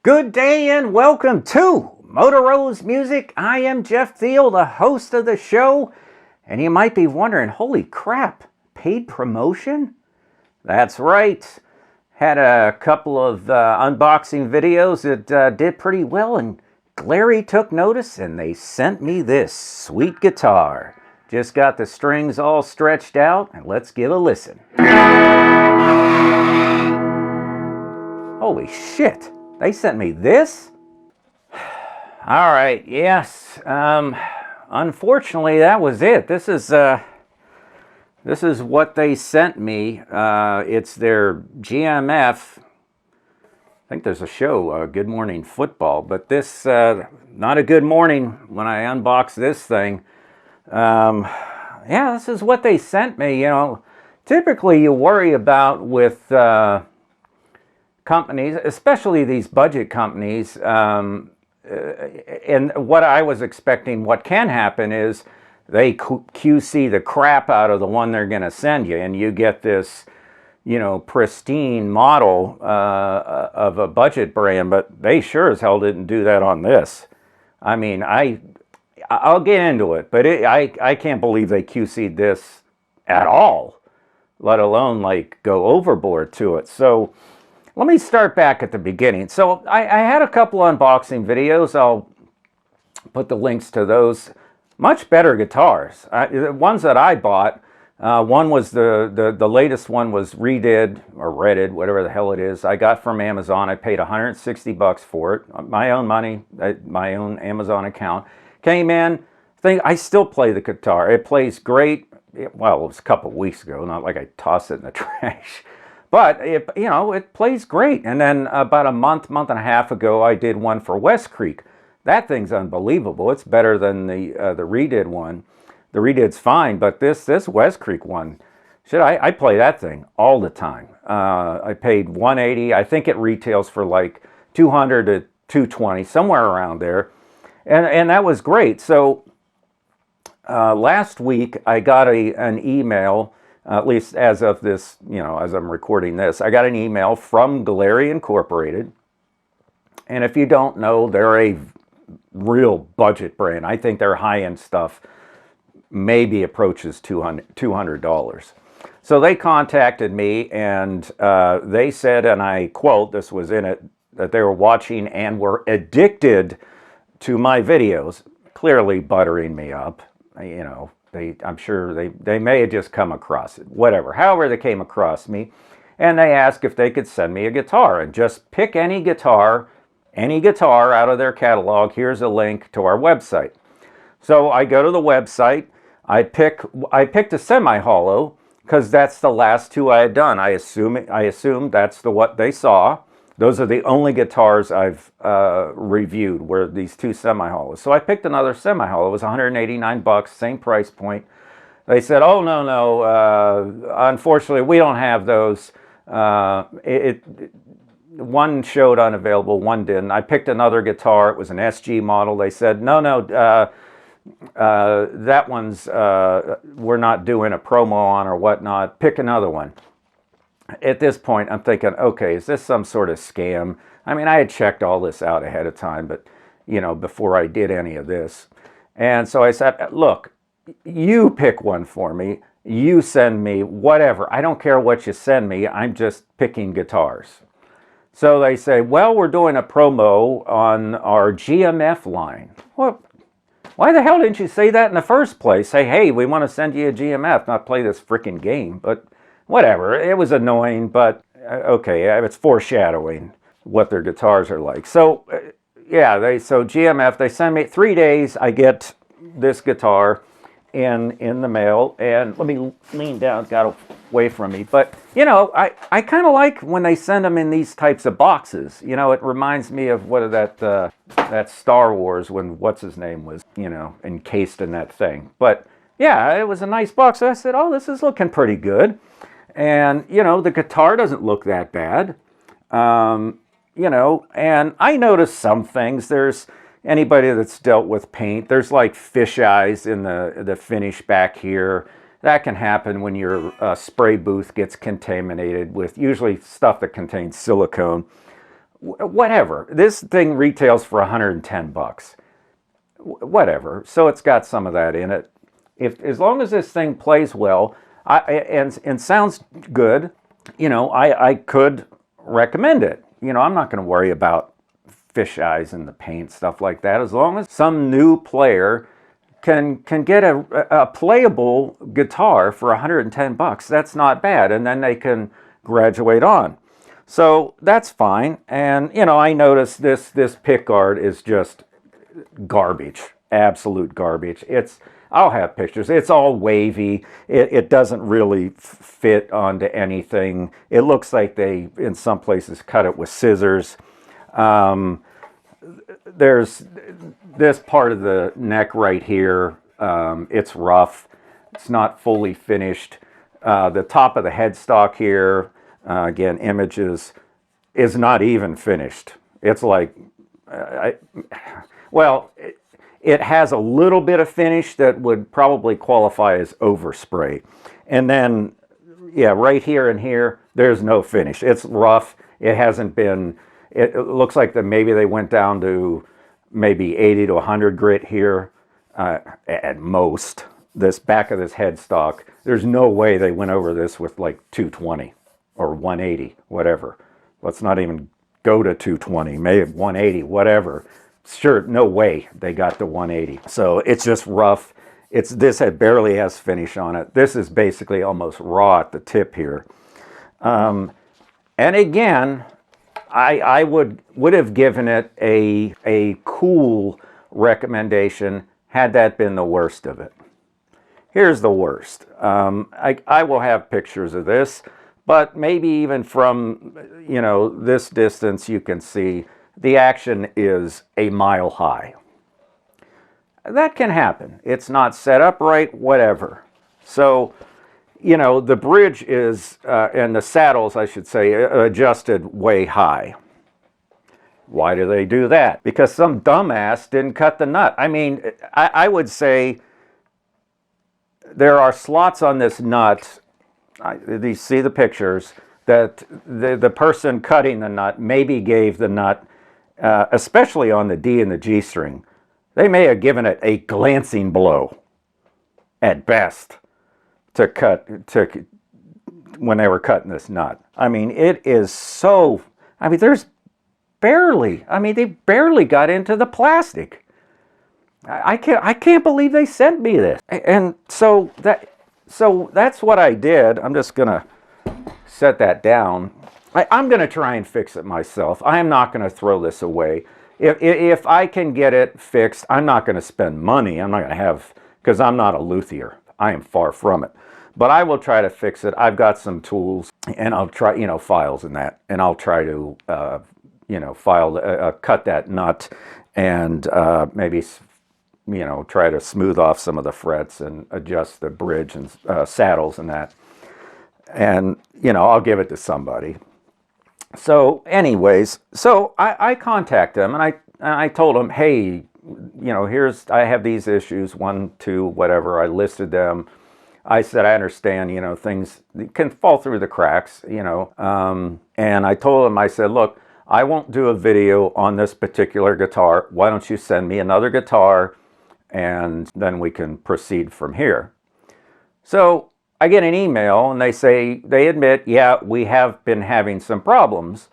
Good day and welcome to Motorola's Music. I am Jeff Thiel, the host of the show. And you might be wondering, holy crap, paid promotion? That's right. Had a couple of unboxing videos that did pretty well, and Glarry took notice and they sent me this sweet guitar. Just got the strings all stretched out, and let's give a listen. Holy shit. They sent me this? All right, yes. Unfortunately, that was it. This is what they sent me. It's their GMF. I think there's a show, Good Morning Football, but this, not a good morning when I unbox this thing. Yeah, this is what they sent me. You know, typically you worry about with companies, especially these budget companies, and what I was expecting, what can happen is they QC the crap out of the one they're going to send you, and you get this, you know, pristine model of a budget brand, but they sure as hell didn't do that on this. I mean, I'll get into it, but I can't believe they QC'd this at all, let alone like go overboard to it. So let me start back at the beginning. So I had a couple unboxing videos. I'll put the links to those. Much better guitars. The ones that I bought, one was the latest one was redid or redded, whatever the hell it is. I got from Amazon. I paid 160 bucks for it. My own money, my own Amazon account. Came in. I still play the guitar. It plays great. Well, it was a couple weeks ago. Not like I tossed it in the trash. But, you know, it plays great. And then about a month and a half ago, I did one for West Creek. That thing's unbelievable. It's better than the redid one. The redid's fine, but this West Creek one, shit, I play that thing all the time. I paid $180. I think it retails for like $200 to $220, somewhere around there. And that was great. So last week, I got an email. At least as of this, you know, as I'm recording this, I got an email from Glarry Incorporated. And if you don't know, they're a real budget brand. I think their high-end stuff maybe approaches $200. So they contacted me and they said, and I quote, this was in it, that they were watching and were addicted to my videos, clearly buttering me up, you know. I'm sure they may have just come across it, whatever. However, they came across me, and they asked if they could send me a guitar, and just pick any guitar out of their catalog. Here's a link to our website. So I go to the website. I picked a semi-hollow because that's the last two I had done. I assume that's what they saw. Those are the only guitars I've reviewed, were these two semi-hollows. So I picked another semi-hollow. It was 189 bucks, same price point. They said, oh, no, unfortunately, we don't have those. One showed unavailable, one didn't. I picked another guitar. It was an SG model. They said, no, that one's, we're not doing a promo on or whatnot. Pick another one. At this point, I'm thinking, okay, is this some sort of scam? I mean, I had checked all this out ahead of time, but, you know, before I did any of this. And so I said, look, you pick one for me. You send me whatever. I don't care what you send me. I'm just picking guitars. So they say, well, we're doing a promo on our GMF line. Well, why the hell didn't you say that in the first place? Say, hey, we want to send you a GMF, not play this freaking game. But whatever, it was annoying, but okay, it's foreshadowing what their guitars are like. So, yeah, so GMF, they send me 3 days, I get this guitar in the mail, and let me lean down, got away from me. But, you know, I kind of like when they send them in these types of boxes. You know, it reminds me of that Star Wars when what's-his-name was, you know, encased in that thing. But, yeah, it was a nice box. So I said, oh, this is looking pretty good. And, you know, the guitar doesn't look that bad, you know, and I noticed some things. There's anybody that's dealt with paint, there's like fish eyes in the finish back here. That can happen when your spray booth gets contaminated with usually stuff that contains silicone. Whatever. This thing retails for 110 bucks. Whatever. So it's got some of that in it. If as long as this thing plays well, and sounds good, you know, I could recommend it. You know, I'm not going to worry about fisheyes in the paint, stuff like that. As long as some new player can get a playable guitar for 110 bucks, that's not bad. And then they can graduate on. So that's fine. And, you know, I noticed this pickguard is just garbage, absolute garbage. I'll have pictures. It's all wavy. It doesn't really fit onto anything. It looks like they, in some places, cut it with scissors. There's this part of the neck right here. It's rough. It's not fully finished. The top of the headstock here, again, images, is not even finished. It's like, well, it has a little bit of finish that would probably qualify as overspray. And then, yeah, right here and here, there's no finish. It's rough. It hasn't been, it looks like that maybe they went down to maybe 80 to 100 grit here at most. This back of this headstock, there's no way they went over this with like 220 or 180, whatever. Let's not even go to 220, maybe 180, whatever. Sure, no way they got to 180. So it's just rough. This barely has finish on it. This is basically almost raw at the tip here. And again, I would have given it a cool recommendation had that been the worst of it. Here's the worst. I will have pictures of this, but maybe even from, you know, this distance you can see the action is a mile high. That can happen. It's not set up right, whatever. So, you know, the bridge is, and the saddles, I should say, adjusted way high. Why do they do that? Because some dumbass didn't cut the nut. I mean, I would say there are slots on this nut, you see the pictures, that the person cutting the nut maybe gave the nut, especially on the D and the G string, they may have given it a glancing blow at best when they were cutting this nut. I mean, it is so, I mean, they barely got into the plastic. I can't believe they sent me this. And so that's what I did. I'm just gonna set that down. I'm going to try and fix it myself. I am not going to throw this away. If I can get it fixed, I'm not going to spend money. I'm not going to have, because I'm not a luthier. I am far from it. But I will try to fix it. I've got some tools, and I'll try, you know, files and that, and I'll try to, you know, cut that nut, and maybe, you know, try to smooth off some of the frets and adjust the bridge and saddles and that. And, you know, I'll give it to somebody. So anyways, so I contact them, and I told them, hey, you know, I have these issues, 1, 2, whatever. I listed them. I said, I understand, you know, things can fall through the cracks, you know. And I told them, I said, look, I won't do a video on this particular guitar. Why don't you send me another guitar, and then we can proceed from here. So I get an email, and they admit, yeah, we have been having some problems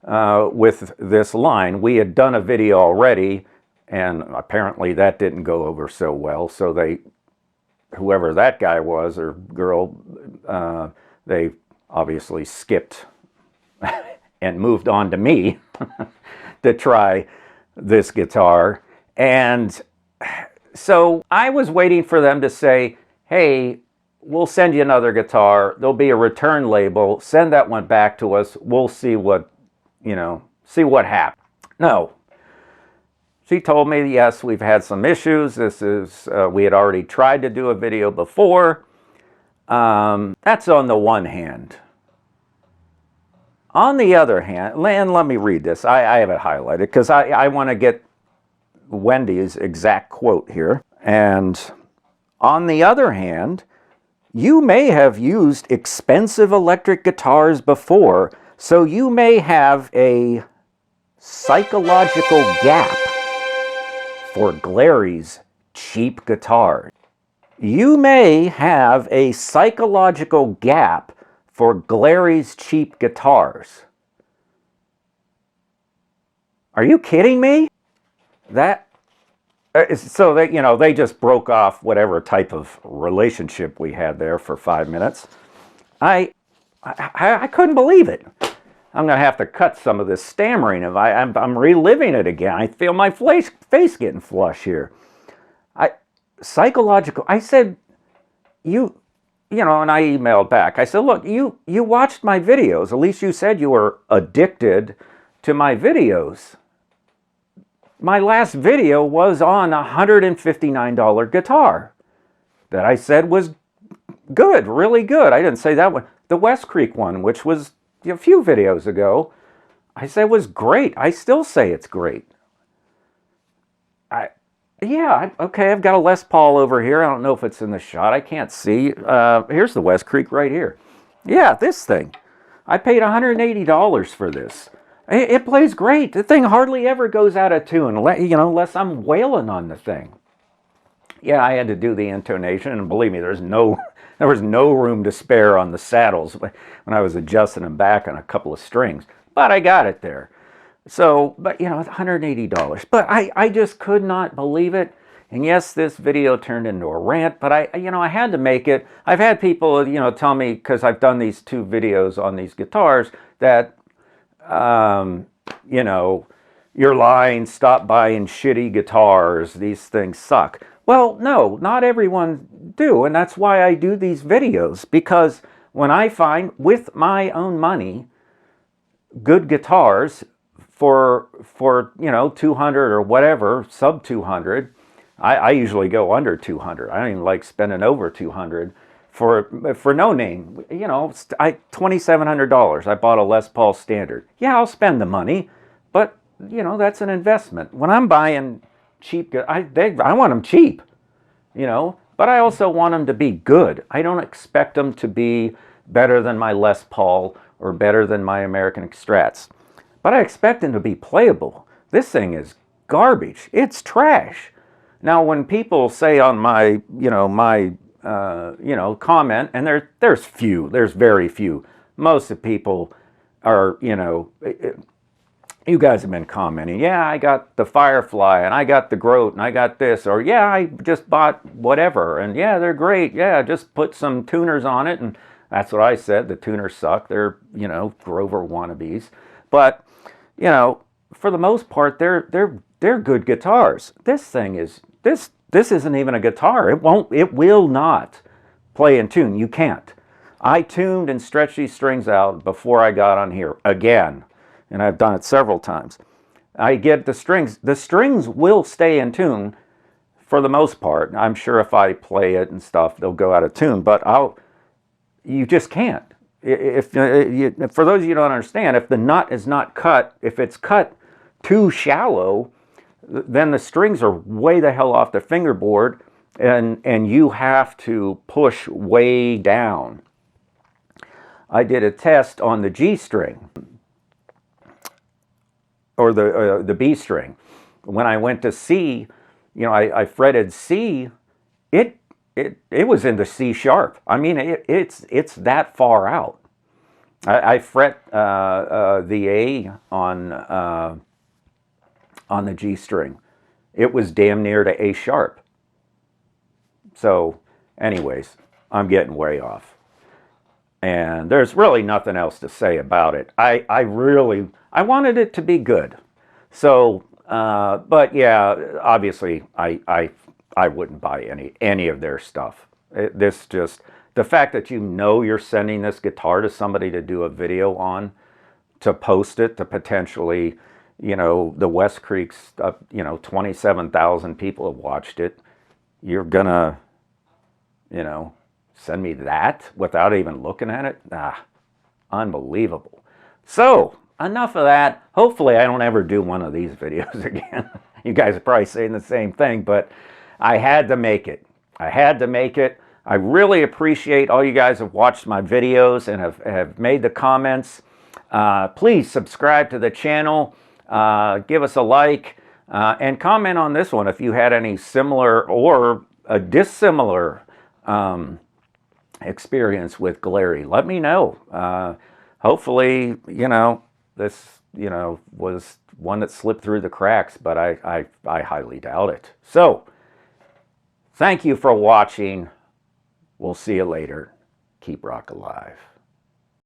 with this line. We had done a video already, and apparently that didn't go over so well. So whoever that guy was or girl, they obviously skipped and moved on to me to try this guitar. And so I was waiting for them to say, hey, we'll send you another guitar. There'll be a return label. Send that one back to us. We'll see what, you know, see what happens. No. She told me, yes, we've had some issues. We had already tried to do a video before. That's on the one hand. On the other hand, and let me read this. I have it highlighted because I want to get Wendy's exact quote here. And on the other hand, you may have used expensive electric guitars before, so you may have a psychological gap for Glarry's cheap guitar. You may have a psychological gap for Glarry's cheap guitars. Are you kidding me? So they, they just broke off whatever type of relationship we had there for 5 minutes. I couldn't believe it. I'm going to have to cut some of this stammering. I'm reliving it again. I feel my face getting flush here. Psychological. I said, and I emailed back. I said, look, you watched my videos. At least you said you were addicted to my videos. My last video was on a $159 guitar that I said was good, really good. I didn't say that one. The West Creek one, which was a few videos ago, I said was great. I still say it's great. Okay, I've got a Les Paul over here. I don't know if it's in the shot. I can't see. Here's the West Creek right here. Yeah, this thing. I paid $180 for this. It plays great. The thing hardly ever goes out of tune, unless I'm wailing on the thing. Yeah, I had to do the intonation, and believe me, there was no room to spare on the saddles when I was adjusting them back on a couple of strings. But I got it there. So, but $180. But I just could not believe it. And yes, this video turned into a rant, but I had to make it. I've had people, tell me, because I've done these 2 videos on these guitars, that you're lying, stop buying shitty guitars, these things suck. Well, no, not everyone do, and that's why I do these videos, because when I find, with my own money, good guitars for 200 or whatever, sub 200, I usually go under 200. I don't even like spending over 200 for no name. $2,700. I bought a Les Paul Standard. Yeah, I'll spend the money, but that's an investment. When I'm buying cheap, I want them cheap, but I also want them to be good. I don't expect them to be better than my Les Paul or better than my American Strats, but I expect them to be playable. This thing is garbage. It's trash. Now, when people say on my, comment, and there's very few. Most of the people are, you guys have been commenting, yeah, I got the Firefly, and I got the Groat, and I got this, or yeah, I just bought whatever, and yeah, they're great, yeah, just put some tuners on it, and that's what I said, the tuners suck, they're, Grover wannabes, but, for the most part, they're good guitars. This thing is, this isn't even a guitar. It will not play in tune. You can't. I tuned and stretched these strings out before I got on here again, and I've done it several times. I get the strings. The strings will stay in tune for the most part. I'm sure if I play it and stuff, they'll go out of tune, but you just can't. For those of you who don't understand, if the nut is not cut, if it's cut too shallow, then the strings are way the hell off the fingerboard, and you have to push way down. I did a test on the G string, or the B string. When I went to C, I fretted C, it was into C sharp. I mean, it's that far out. I fret the A on the G string. It was damn near to A sharp. So, anyways, I'm getting way off. And there's really nothing else to say about it. I wanted it to be good. So, but yeah, obviously, I wouldn't buy any of their stuff. The fact that you're sending this guitar to somebody to do a video on, to post it, to potentially, the West Creek's, 27,000 people have watched it. You're gonna, send me that without even looking at it? Unbelievable. So, enough of that. Hopefully I don't ever do one of these videos again. You guys are probably saying the same thing, but I had to make it. I really appreciate all you guys have watched my videos and have made the comments. Please subscribe to the channel. Give us a like and comment on this one if you had any similar or a dissimilar experience with Glarry. Let me know. Hopefully, this, was one that slipped through the cracks, but I highly doubt it. So, thank you for watching. We'll see you later. Keep rock alive.